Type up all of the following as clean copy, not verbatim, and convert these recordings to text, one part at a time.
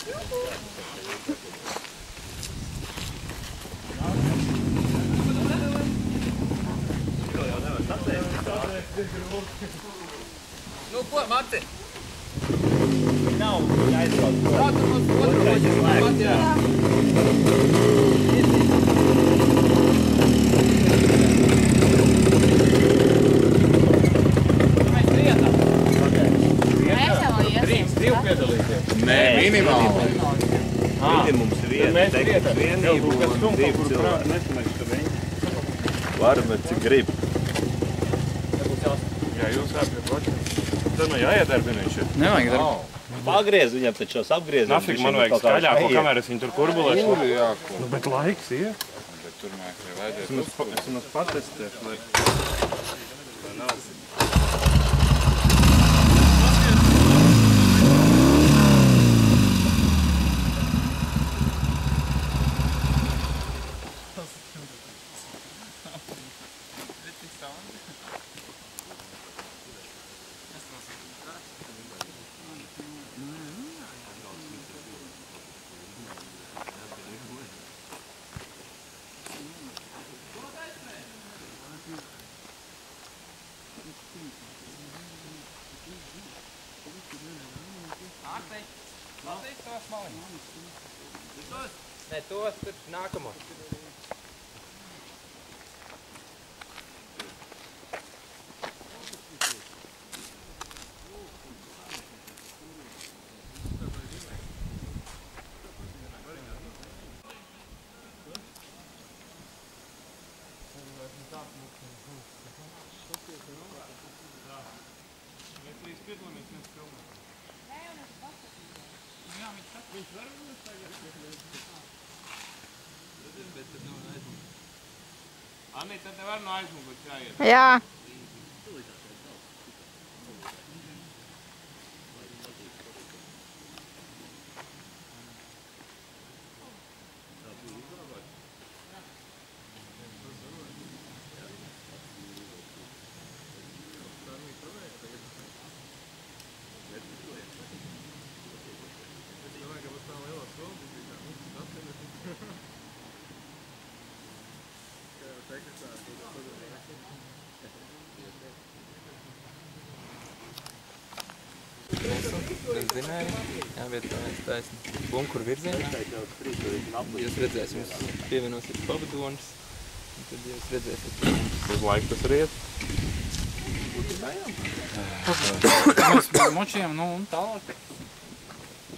Nu, ko, Mati? Nav jāizbrauc. Sākam uz otru loģi. Mati, jā. Mēs vietā. Mēs jau iesim. Trīs, divi piedalīties. Nē, minimāli. Minimums viena, tehnikas vienību un 2 cilvēki. Var, bet cik grib. Jā, jūs āpri plaši. Tad man jāiedarbina viņš ir. Nevajag darbu. Pagriez viņam taču šos apgriezums. Nafik man vajag skaļāko kameru, es viņu tur kurbulēšu. Nu, bet laiks ir. Bet tur mēs jau vajadzētu. Es mums patestēšu, lai nav. Nē, tos tur nākamos. Anī, tad nevar no aizmugures jāiet. Jā. Zināju, jāvietojas taisni bunkuru virzienā. Jūs redzēsiet, jums pievienosiet pavadonis, un tad jūs redzēsiet. Uz laiku tas riet. Mēs močījām, nu un tālāk.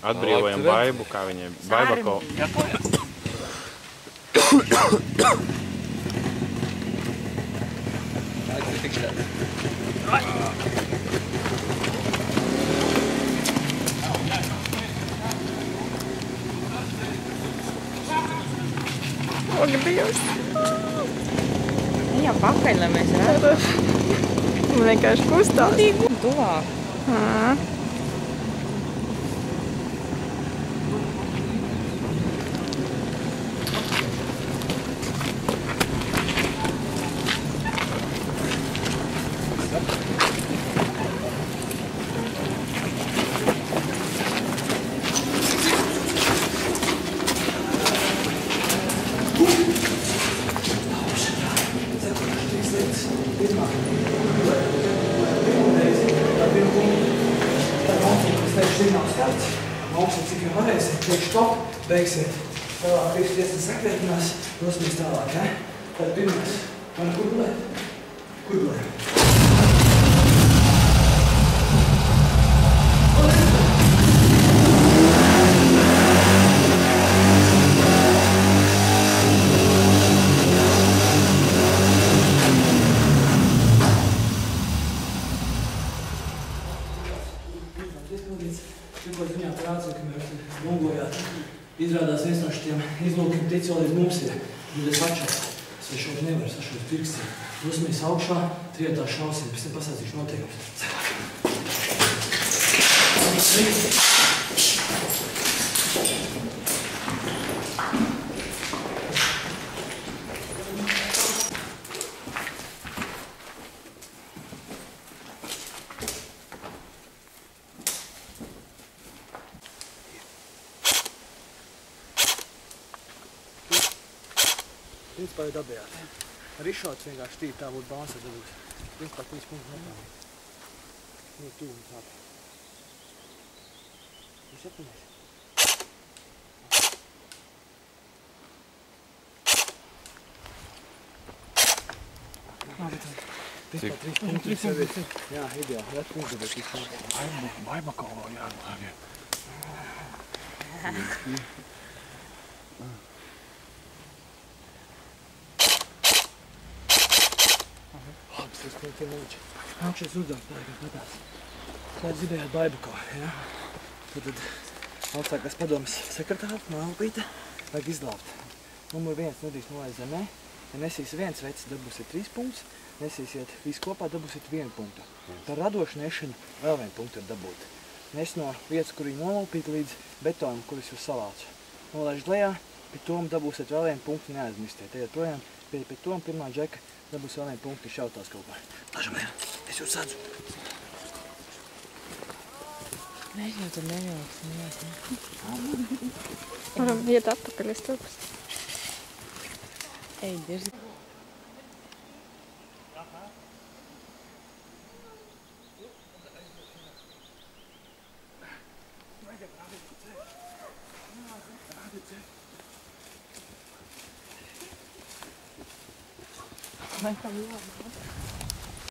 Atbrīvojam baibu, kā viņiem. Baibako. Laiks ir tik šāds. Ak, Dievs! Jā, pakaļ, lai mēs redzam. Man vienkārši kustās. Tuvāk. Beigsiet. Tālāk visu tiesas sakrētinās, dosimies tālāk, ja? Tad pirmais. Man kurbulēt? Kurbulēt. Tikot viņā prāca, ka mēs nogojāt. Izrādās viens no šitiem izlūkiem tic vēl līdz mums ir. Un es atšauju. Es šaut nevaru, sašaut pirkstiem. Dosimies augšā, trietā šausim, pēc tam pasācīšu noteikums. Principā jau dabējāt. Ar izšauts vienkārši tīri tā būtu balansā dabūt. Principā 3 punktus nepārīt. Nu, tu un tā. Tu septiņais. Principā 3 punktus jau ir. Jā, ideāli. Jā, punktu dabēt 3 punktus. Maimakalo jārunā. Labs, 3 punkti ir mūči. Nākšies uzdevums tā, kā skatās. Tā ir zinājāt Baibakā, jā? Tad augstākās padomas sekretāra, Mālpīte, vajag izglābt. Numur 1 nedrīkst nolaist zemē. Ja nesīs viens vecs, dabūsiet 3 punktus. Nesīsiet visu kopā, dabūsiet 1 punktu. Par radošu nešanu vēl 1 punktu ir dabūt. Nes no vietas, kur viņi nolūpīt, līdz betonam, kurus jūs salācu. Nolaižat lejā, pie tom dabūsiet vēl 1 punktu, neaizmirstiet. Ejiet projām, pie tom pirmā džeka dabūs vēl 1 punktu, šautās kaut kā. Lažam, es jūs sadzu. Mēs jau tur nevilksim. Varam iet atpakaļ, es tilpus. Ej, dirzi. Vai tam jābūt?